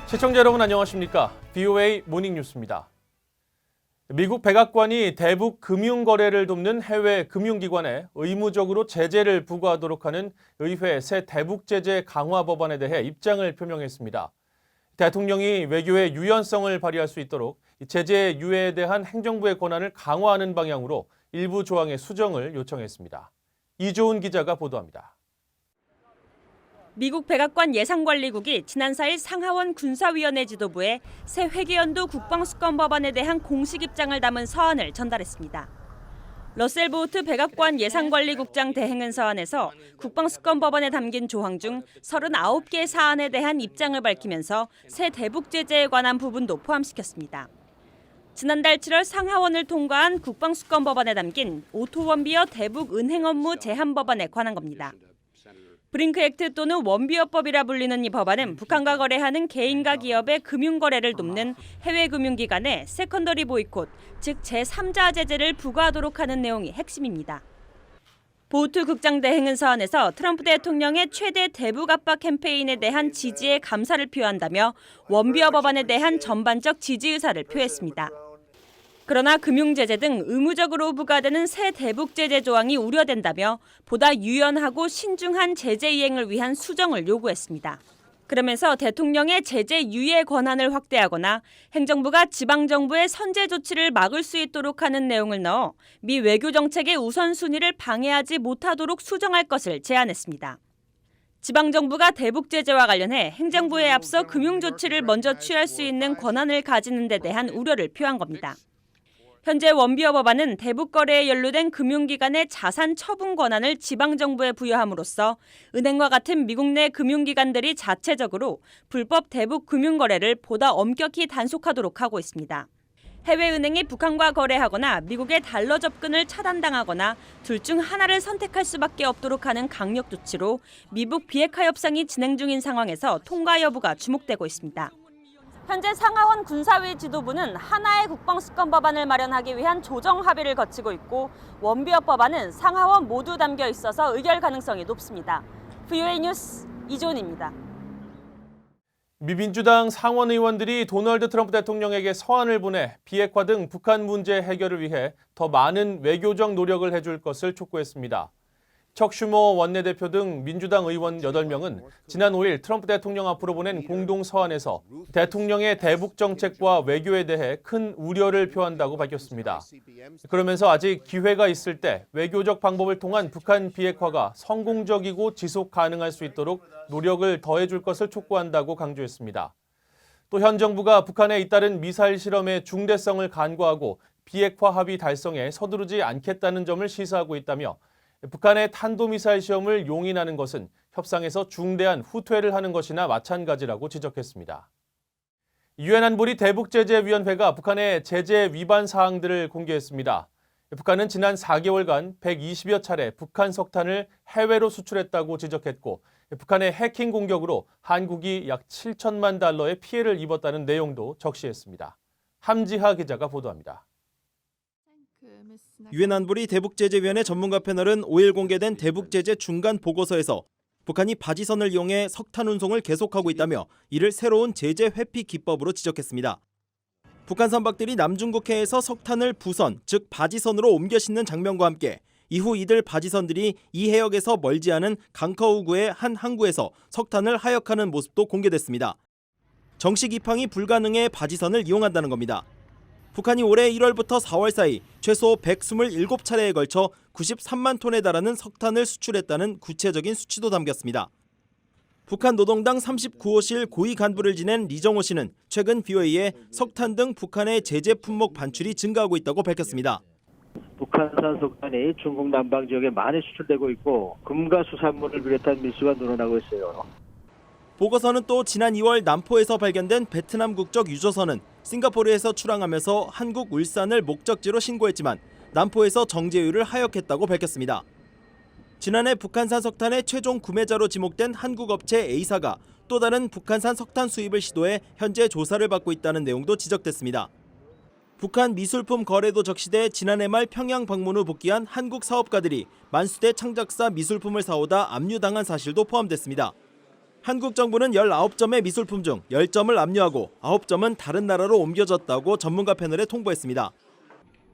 시청자 여러분 안녕하십니까? BOA 모닝뉴스입니다. 미국 백악관이 대북 금융거래를 돕는 해외 금융기관에 의무적으로 제재를 부과하도록 하는 의회 새 대북 제재 강화 법안에 대해 입장을 표명했습니다. 대통령이 외교의 유연성을 발휘할 수 있도록 제재 유예에 대한 행정부의 권한을 강화하는 방향으로 일부 조항의 수정을 요청했습니다. 이조은 기자가 보도합니다. 미국 백악관 예산관리국이 지난 4일 상하원 군사위원회 지도부에 새 회계연도 국방수권 법안에 대한 공식 입장을 담은 서한을 전달했습니다. 러셀 보우트 백악관 예산관리국장 대행은 서한에서 국방수권 법안에 담긴 조항 중 39개 사안에 대한 입장을 밝히면서 새 대북 제재에 관한 부분도 포함시켰습니다. 지난달 7월 상하원을 통과한 국방수권 법안에 담긴 오토원비어 대북 은행 업무 제한 법안에 관한 겁니다. 브링크 액트 또는 원비어법이라 불리는 이 법안은 북한과 거래하는 개인과 기업의 금융거래를 돕는 해외 금융기관에 세컨더리 보이콧, 즉 제3자 제재를 부과하도록 하는 내용이 핵심입니다. 보우트 국장 대행은 서한에서 트럼프 대통령의 최대 대북 압박 캠페인에 대한 지지에 감사를 표한다며 원비어 법안에 대한 전반적 지지 의사를 표했습니다. 그러나 금융제재 등 의무적으로 부과되는 새 대북 제재 조항이 우려된다며 보다 유연하고 신중한 제재 이행을 위한 수정을 요구했습니다. 그러면서 대통령의 제재 유예 권한을 확대하거나 행정부가 지방정부의 선제 조치를 막을 수 있도록 하는 내용을 넣어 미 외교정책의 우선순위를 방해하지 못하도록 수정할 것을 제안했습니다. 지방정부가 대북 제재와 관련해 행정부에 앞서 금융조치를 먼저 취할 수 있는 권한을 가지는 데 대한 우려를 표한 겁니다. 현재 원비어 법안은 대북 거래에 연루된 금융기관의 자산 처분 권한을 지방정부에 부여함으로써 은행과 같은 미국 내 금융기관들이 자체적으로 불법 대북 금융거래를 보다 엄격히 단속하도록 하고 있습니다. 해외은행이 북한과 거래하거나 미국의 달러 접근을 차단당하거나 둘 중 하나를 선택할 수밖에 없도록 하는 강력 조치로 미북 비핵화 협상이 진행 중인 상황에서 통과 여부가 주목되고 있습니다. 현재 상하원 군사위 지도부는 하나의 국방수권 법안을 마련하기 위한 조정 합의를 거치고 있고 원비어 법안은 상하원 모두 담겨 있어서 의결 가능성이 높습니다. BOA 뉴스 이조은입니다. 미 민주당 상원 의원들이 도널드 트럼프 대통령에게 서한을 보내 비핵화 등 북한 문제 해결을 위해 더 많은 외교적 노력을 해줄 것을 촉구했습니다. 척 슈머 원내대표 등 민주당 의원 8명은 지난 5일 트럼프 대통령 앞으로 보낸 공동 서한에서 대통령의 대북 정책과 외교에 대해 큰 우려를 표한다고 밝혔습니다. 그러면서 아직 기회가 있을 때 외교적 방법을 통한 북한 비핵화가 성공적이고 지속 가능할 수 있도록 노력을 더해줄 것을 촉구한다고 강조했습니다. 또 현 정부가 북한에 잇따른 미사일 실험의 중대성을 간과하고 비핵화 합의 달성에 서두르지 않겠다는 점을 시사하고 있다며 북한의 탄도미사일 시험을 용인하는 것은 협상에서 중대한 후퇴를 하는 것이나 마찬가지라고 지적했습니다. 유엔 안보리 대북제재위원회가 북한의 제재 위반 사항들을 공개했습니다. 북한은 지난 4개월간 120여 차례 북한 석탄을 해외로 수출했다고 지적했고 북한의 해킹 공격으로 한국이 약 7천만 달러의 피해를 입었다는 내용도 적시했습니다. 함지하 기자가 보도합니다. 유엔 안보리 대북제재위원회 전문가 패널은 5일 공개된 대북제재 중간 보고서에서 북한이 바지선을 이용해 석탄 운송을 계속하고 있다며 이를 새로운 제재 회피 기법으로 지적했습니다. 북한 선박들이 남중국해에서 석탄을 부선, 즉 바지선으로 옮겨 싣는 장면과 함께 이후 이들 바지선들이 이 해역에서 멀지 않은 강커우구의 한 항구에서 석탄을 하역하는 모습도 공개됐습니다. 정식 입항이 불가능해 바지선을 이용한다는 겁니다. 북한이 올해 1월부터 4월 사이 최소 127차례에 걸쳐 93만 톤에 달하는 석탄을 수출했다는 구체적인 수치도 담겼습니다. 북한 노동당 39호실 고위 간부를 지낸 리정호 씨는 최근 BOA에 석탄 등 북한의 제재 품목 반출이 증가하고 있다고 밝혔습니다. 북한산 석탄이 중국 남방 지역에 많이 수출되고 있고 금과 수산물을 비롯한 밀수가 늘어나고 있어요. 보고서는 또 지난 2월 남포에서 발견된 베트남 국적 유조선은 싱가포르에서 출항하면서 한국 울산을 목적지로 신고했지만 남포에서 정제유를 하역했다고 밝혔습니다. 지난해 북한산 석탄의 최종 구매자로 지목된 한국 업체 A사가 또 다른 북한산 석탄 수입을 시도해 현재 조사를 받고 있다는 내용도 지적됐습니다. 북한 미술품 거래도 적시돼 지난해 말 평양 방문 후 복귀한 한국 사업가들이 만수대 창작사 미술품을 사오다 압류당한 사실도 포함됐습니다. 한국 정부는 19점의 미술품 중 10점을 압류하고 9점은 다른 나라로 옮겨졌다고 전문가 패널에 통보했습니다.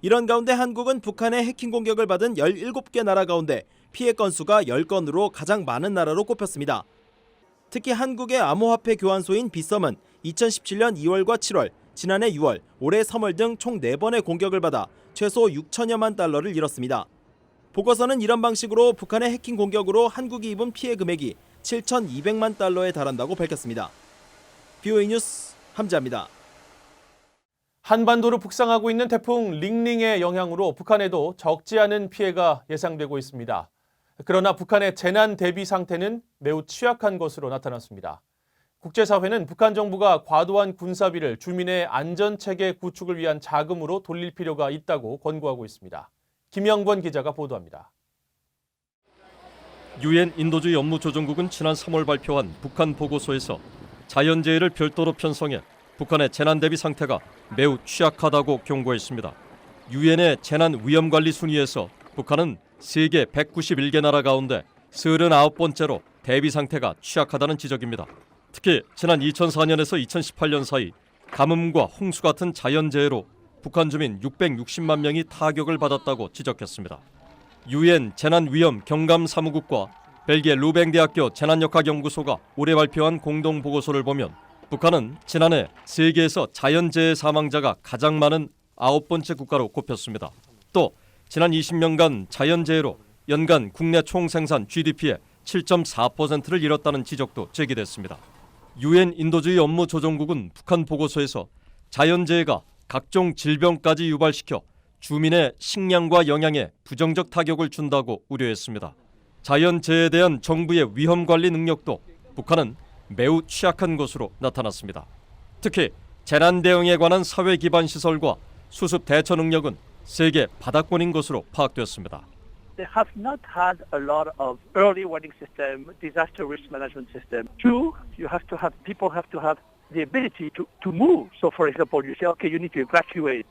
이런 가운데 한국은 북한의 해킹 공격을 받은 17개 나라 가운데 피해 건수가 10건으로 가장 많은 나라로 꼽혔습니다. 특히 한국의 암호화폐 교환소인 빗썸은 2017년 2월과 7월, 지난해 6월, 올해 3월 등 총 4번의 공격을 받아 최소 6천여만 달러를 잃었습니다. 보고서는 이런 방식으로 북한의 해킹 공격으로 한국이 입은 피해 금액이 7,200만 달러에 달한다고 밝혔습니다. BOA 뉴스 함지아입니다. 한반도로 북상하고 있는 태풍 링링의 영향으로 북한에도 적지 않은 피해가 예상되고 있습니다. 그러나 북한의 재난 대비 상태는 매우 취약한 것으로 나타났습니다. 국제사회는 북한 정부가 과도한 군사비를 주민의 안전체계 구축을 위한 자금으로 돌릴 필요가 있다고 권고하고 있습니다. 김영권 기자가 보도합니다. 유엔 인도주의 업무조정국은 지난 3월 발표한 북한 보고서에서 자연재해를 별도로 편성해 북한의 재난 대비 상태가 매우 취약하다고 경고했습니다. 유엔의 재난 위험관리 순위에서 북한은 세계 191개 나라 가운데 39번째로 대비 상태가 취약하다는 지적입니다. 특히 지난 2004년에서 2018년 사이 가뭄과 홍수 같은 자연재해로 북한 주민 660만 명이 타격을 받았다고 지적했습니다. 유엔 재난위험 경감사무국과 벨기에 루뱅대학교 재난역학연구소가 올해 발표한 공동보고서를 보면 북한은 지난해 세계에서 자연재해 사망자가 가장 많은 9번째 국가로 꼽혔습니다. 또 지난 20년간 자연재해로 연간 국내 총생산 GDP의 7.4%를 잃었다는 지적도 제기됐습니다. 유엔 인도주의 업무조정국은 북한 보고서에서 자연재해가 각종 질병까지 유발시켜 주민의 식량과 영양에 부정적 타격을 준다고 우려했습니다. 자연재해에 대한 정부의 위험관리 능력도 북한은 매우 취약한 것으로 나타났습니다. 특히 재난 대응에 관한 사회 기반 시설과 수습 대처 능력은 세계 바닥권인 것으로 파악됐습니다. They have not had a lot of early warning system, disaster risk management system. Two, people have to have the ability to move. So, for example, you say, okay, you need to evacuate,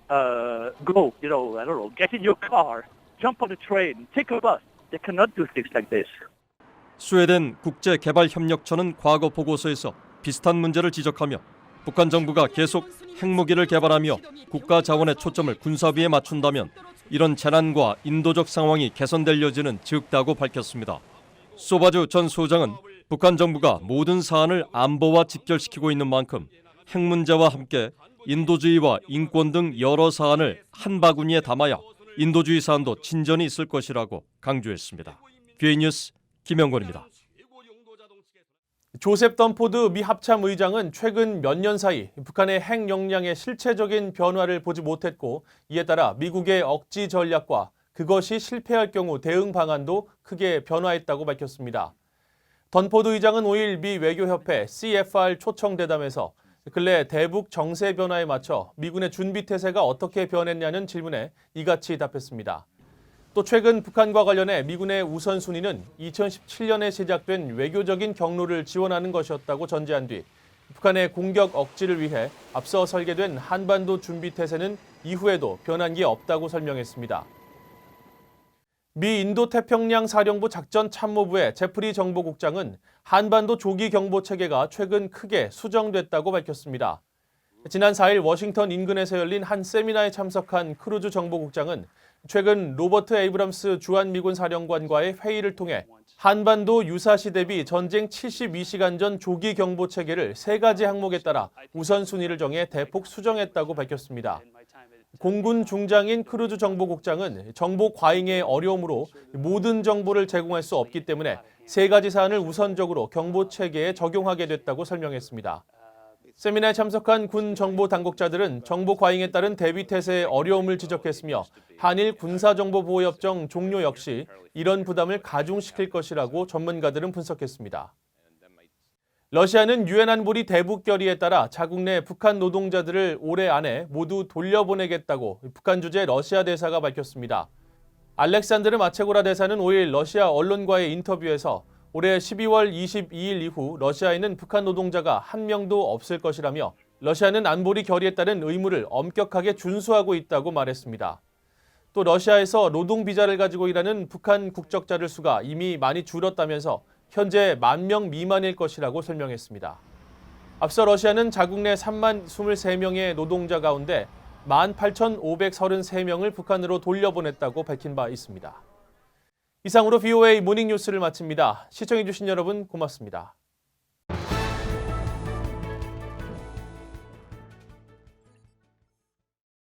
go, get in your car, jump on a train, take a bus. They cannot do things like this. 스웨덴 국제개발협력처는 과거 보고서에서 비슷한 문제를 지적하며 북한 정부가 계속 핵무기를 개발하며 국가 자원의 초점을 군사비에 맞춘다면 이런 재난과 인도적 상황이 개선될 여지는 적다고 밝혔습니다. 소바주 전 소장은 북한 정부가 모든 사안을 안보와 직결시키고 있는 만큼 핵 문제와 함께 인도주의와 인권 등 여러 사안을 한 바구니에 담아야 인도주의 사안도 진전이 있을 것이라고 강조했습니다. BOA 뉴스 김영권입니다. 조셉 던포드 미 합참 의장은 최근 몇 년 사이 북한의 핵 역량의 실체적인 변화를 보지 못했고 이에 따라 미국의 억지 전략과 그것이 실패할 경우 대응 방안도 크게 변화했다고 밝혔습니다. 던포드 의장은 5일 미 외교협회 CFR 초청 대담에서 근래 대북 정세 변화에 맞춰 미군의 준비 태세가 어떻게 변했냐는 질문에 이같이 답했습니다. 또 최근 북한과 관련해 미군의 우선순위는 2017년에 시작된 외교적인 경로를 지원하는 것이었다고 전제한 뒤 북한의 공격 억지를 위해 앞서 설계된 한반도 준비 태세는 이후에도 변한 게 없다고 설명했습니다. 미 인도태평양 사령부 작전참모부의 제프리 정보국장은 한반도 조기 경보 체계가 최근 크게 수정됐다고 밝혔습니다. 지난 4일 워싱턴 인근에서 열린 한 세미나에 참석한 크루즈 정보국장은 최근 로버트 에이브럼스 주한미군 사령관과의 회의를 통해 한반도 유사시 대비 전쟁 72시간 전 조기 경보 체계를 3가지 항목에 따라 우선순위를 정해 대폭 수정했다고 밝혔습니다. 공군 중장인 크루즈 정보국장은 정보 과잉의 어려움으로 모든 정보를 제공할 수 없기 때문에 3가지 사안을 우선적으로 경보 체계에 적용하게 됐다고 설명했습니다. 세미나에 참석한 군 정보 당국자들은 정보 과잉에 따른 대비 태세의 어려움을 지적했으며 한일 군사정보보호협정 종료 역시 이런 부담을 가중시킬 것이라고 전문가들은 분석했습니다. 러시아는 유엔 안보리 대북 결의에 따라 자국 내 북한 노동자들을 올해 안에 모두 돌려보내겠다고 북한 주재 러시아 대사가 밝혔습니다. 알렉산드르 마체고라 대사는 5일 러시아 언론과의 인터뷰에서 올해 12월 22일 이후 러시아에는 북한 노동자가 한 명도 없을 것이라며 러시아는 안보리 결의에 따른 의무를 엄격하게 준수하고 있다고 말했습니다. 또 러시아에서 노동 비자를 가지고 일하는 북한 국적자들 수가 이미 많이 줄었다면서 현재 10,000명 미만일 것이라고 설명했습니다. 앞서 러시아는 자국 내 3만 23명의 노동자 가운데 18,533명을 북한으로 돌려보냈다고 밝힌 바 있습니다. 이상으로 VOA 모닝뉴스를 마칩니다. 시청해주신 여러분 고맙습니다.